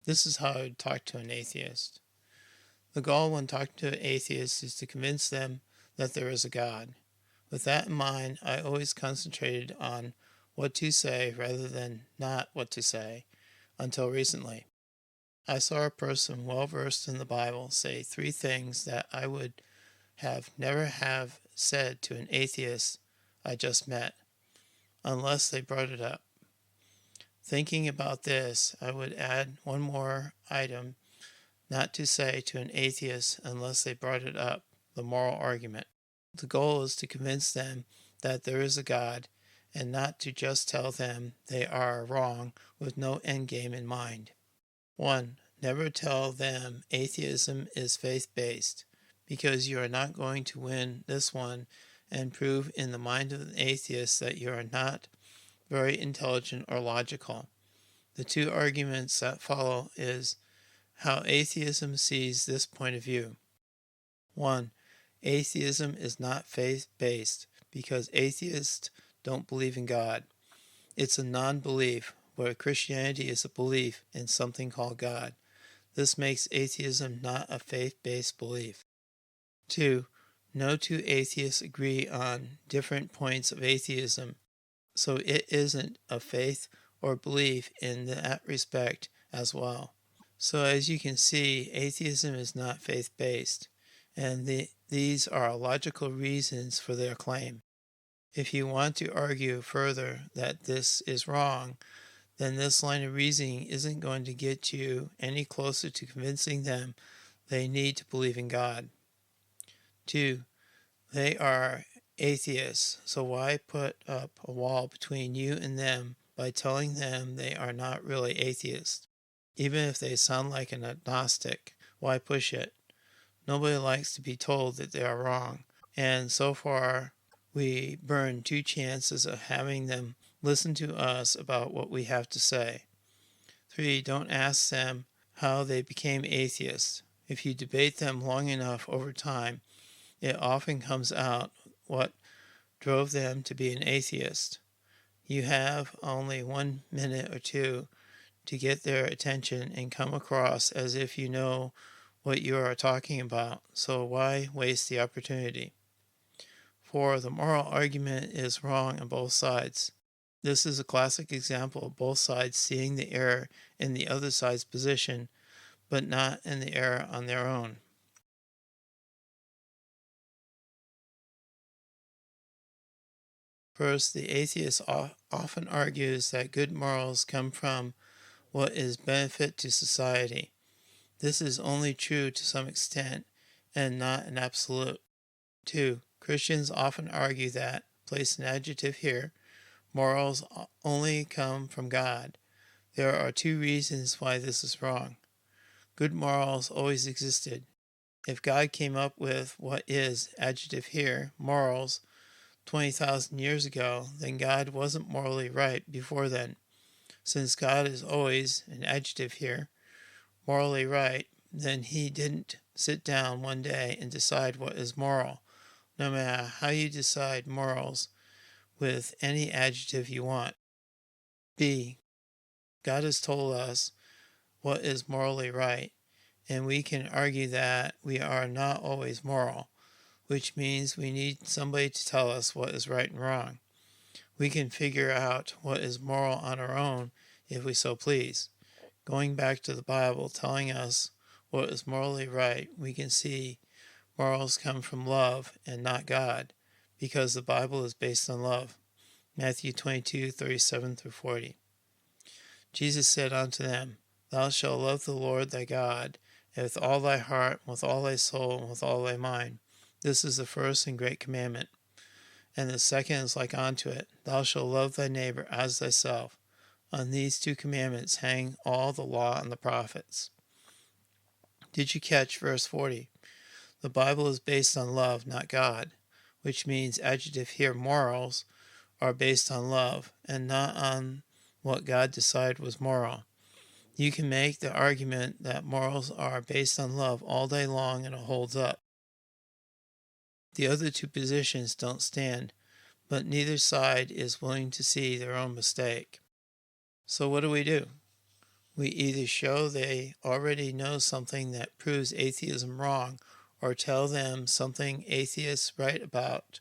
This is how I would talk to an atheist. The goal when talking to an atheist is to convince them that there is a God. With that in mind, I always concentrated on what to say rather than not what to say, until recently. I saw a person well versed in the Bible say 3 things that I would have never have said to an atheist I just met, unless they brought it up. Thinking about this, I would add one more item not to say to an atheist unless they brought it up, the moral argument. The goal is to convince them that there is a God and not to just tell them they are wrong with no end game in mind. 1. Never tell them atheism is faith-based, because you are not going to win this one and prove in the mind of an atheist that you are not very intelligent or logical. The 2 arguments that follow is how atheism sees this point of view. 1. Atheism is not faith-based because atheists don't believe in God. It's a non-belief, where Christianity is a belief in something called God. This makes atheism not a faith-based belief. 2. No 2 atheists agree on different points of atheism, so it isn't a faith or belief in that respect as well. So as you can see, atheism is not faith-based, and these are logical reasons for their claim. If you want to argue further that this is wrong, then this line of reasoning isn't going to get you any closer to convincing them they need to believe in God. 2. They are atheists, so why put up a wall between you and them by telling them they are not really atheists? Even if they sound like an agnostic, why push it? Nobody likes to be told that they are wrong, and so far we burn 2 chances of having them listen to us about what we have to say. 3. Don't ask them how they became atheists. If you debate them long enough over time, it often comes out what drove them to be an atheist. You have only 1 minute or 2 to get their attention and come across as if you know what you are talking about, so why waste the opportunity? 4. The moral argument is wrong on both sides. This is a classic example of both sides seeing the error in the other side's position, but not in the error on their own. First, the atheist often argues that good morals come from what is benefit to society. This is only true to some extent and not an absolute. 2. Christians often argue that, place an adjective here, morals only come from God. There are 2 reasons why this is wrong. Good morals always existed. If God came up with what is, adjective here, morals, 20,000 years ago, then God wasn't morally right before then. Since God is always, an adjective here, morally right, then he didn't sit down one day and decide what is moral, no matter how you decide morals with any adjective you want. B. God has told us what is morally right, and we can argue that we are not always moral, which means we need somebody to tell us what is right and wrong. We can figure out what is moral on our own if we so please. Going back to the Bible telling us what is morally right, we can see morals come from love and not God, because the Bible is based on love. Matthew 22:37-40. Jesus said unto them, Thou shalt love the Lord thy God with all thy heart, with all thy soul, and with all thy mind. This is the first and great commandment. And the second is like unto it, Thou shalt love thy neighbor as thyself. On these 2 commandments hang all the law and the prophets. Did you catch verse 40? The Bible is based on love, not God, which means adjective here, morals, are based on love and not on what God decided was moral. You can make the argument that morals are based on love all day long and it holds up. The other 2 positions don't stand, but neither side is willing to see their own mistake. So what do? We either show they already know something that proves atheism wrong, or tell them something atheists write about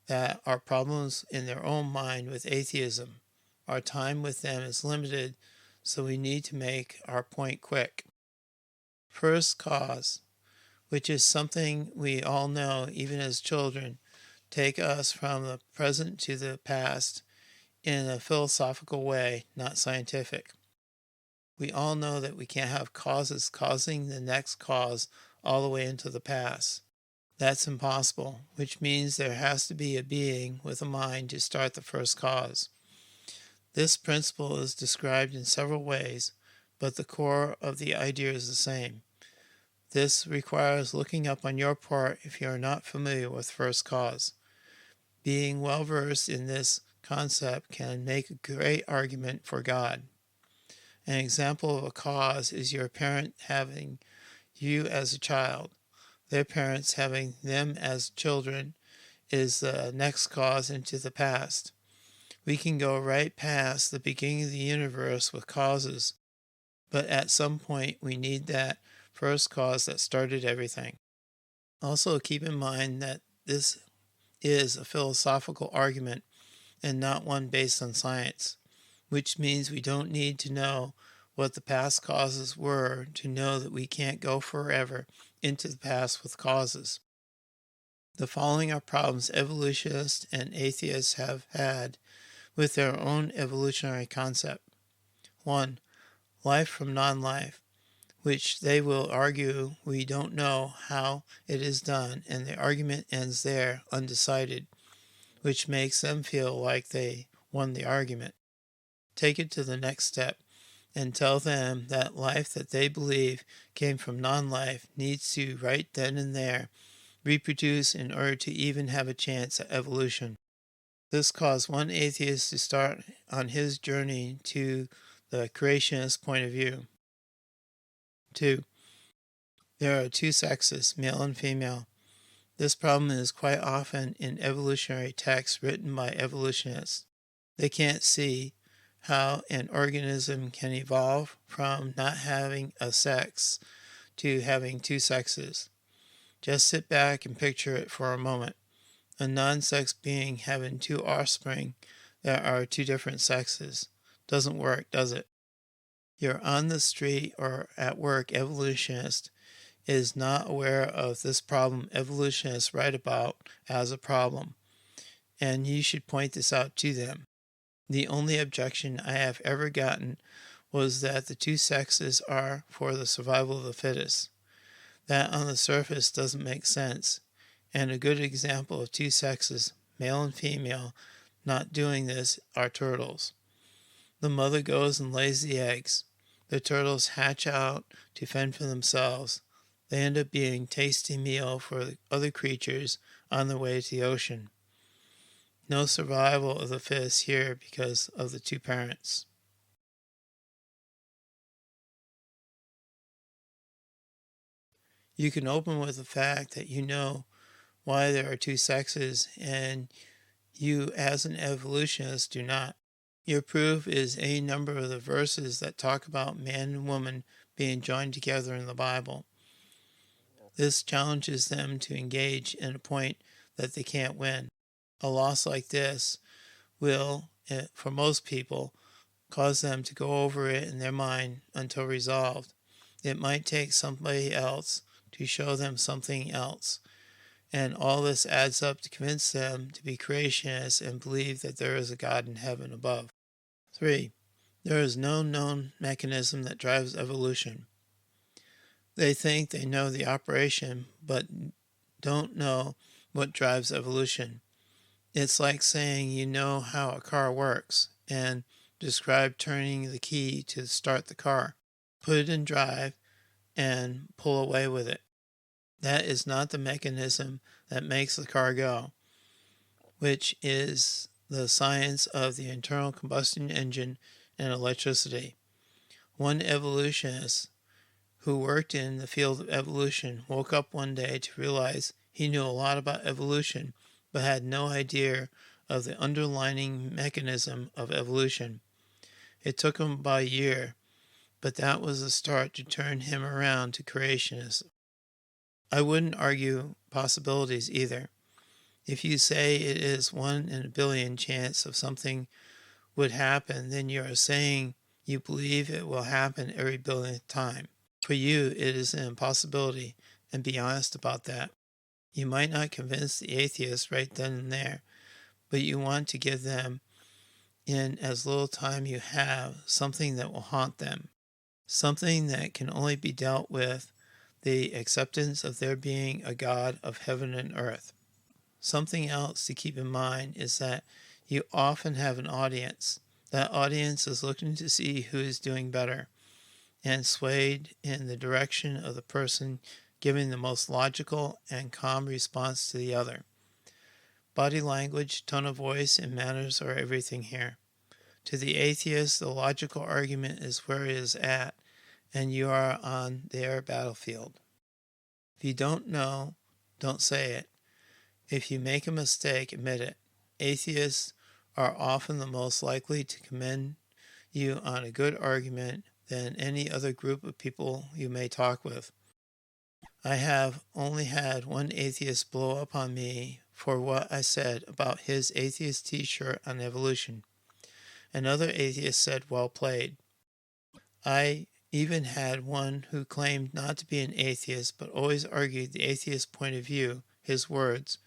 that are problems in their own mind with atheism. Our time with them is limited, so we need to make our point quick. First cause, which is something we all know even as children, take us from the present to the past in a philosophical way, not scientific. We all know that we can't have causes causing the next cause all the way into the past. That's impossible, which means there has to be a being with a mind to start the first cause. This principle is described in several ways, but the core of the idea is the same. This requires looking up on your part if you are not familiar with first cause. Being well versed in this concept can make a great argument for God. An example of a cause is your parent having you as a child. Their parents having them as children is the next cause into the past. We can go right past the beginning of the universe with causes, but at some point we need that first cause that started everything. Also keep in mind that this is a philosophical argument and not one based on science, which means we don't need to know what the past causes were to know that we can't go forever into the past with causes. The following are problems evolutionists and atheists have had with their own evolutionary concept. 1. Life from non-life, which they will argue we don't know how it is done, and the argument ends there, undecided, which makes them feel like they won the argument. Take it to the next step and tell them that life that they believe came from non-life needs to, right then and there, reproduce in order to even have a chance at evolution. This caused one atheist to start on his journey to the creationist point of view. 2. There are two sexes, male and female. This problem is quite often in evolutionary texts written by evolutionists. They can't see how an organism can evolve from not having a sex to having two sexes. Just sit back and picture it for a moment. A non-sex being having two offspring that are two different sexes. Doesn't work, does it? You're on the street or at work evolutionist is not aware of this problem evolutionists write about as a problem, and you should point this out to them. The only objection I have ever gotten was that the two sexes are for the survival of the fittest. That on the surface doesn't make sense, and a good example of two sexes, male and female, not doing this are turtles. The mother goes and lays the eggs. The turtles hatch out to fend for themselves. They end up being tasty meal for the other creatures on their way to the ocean. No survival of the fittest here because of the two parents. You can open with the fact that you know why there are two sexes and you as an evolutionist do not. Your proof is any number of the verses that talk about man and woman being joined together in the Bible. This challenges them to engage in a point that they can't win. A loss like this will, for most people, cause them to go over it in their mind until resolved. It might take somebody else to show them something else, and all this adds up to convince them to be creationists and believe that there is a God in heaven above. 3. There is no known mechanism that drives evolution. They think they know the operation, but don't know what drives evolution. It's like saying you know how a car works and describe turning the key to start the car. Put it in drive and pull away with it. That is not the mechanism that makes the car go, which is the science of the internal combustion engine and electricity. One evolutionist who worked in the field of evolution woke up one day to realize he knew a lot about evolution but had no idea of the underlying mechanism of evolution. It took him about a year, but that was a start to turn him around to creationism. I wouldn't argue possibilities either. If you say it is 1 in a billion chance of something would happen, then you are saying you believe it will happen every billionth time. For you, it is an impossibility, and be honest about that. You might not convince the atheists right then and there, but you want to give them, in as little time you have, something that will haunt them, something that can only be dealt with the acceptance of there being a God of heaven and earth. Something else to keep in mind is that you often have an audience. That audience is looking to see who is doing better and swayed in the direction of the person giving the most logical and calm response to the other. Body language, tone of voice, and manners are everything here. To the atheist, the logical argument is where it is at, and you are on their battlefield. If you don't know, don't say it. If you make a mistake, admit it. Atheists are often the most likely to commend you on a good argument than any other group of people you may talk with. I have only had one atheist blow up on me for what I said about his atheist t-shirt on evolution. Another atheist said, "Well played." I even had one who claimed not to be an atheist but always argued the atheist point of view, his words,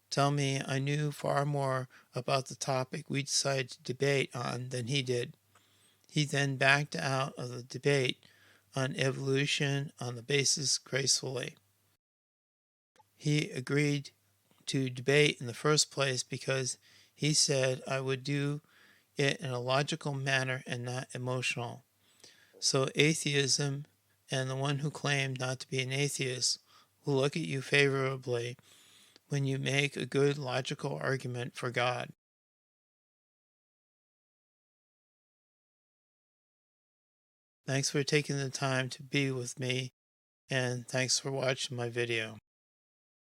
tell me I knew far more about the topic we decided to debate on than he did. He then backed out of the debate on evolution on the basis gracefully. He agreed to debate in the first place because he said I would do it in a logical manner and not emotional. So atheism and the one who claimed not to be an atheist will look at you favorably when you make a good logical argument for God. Thanks for taking the time to be with me, and thanks for watching my video.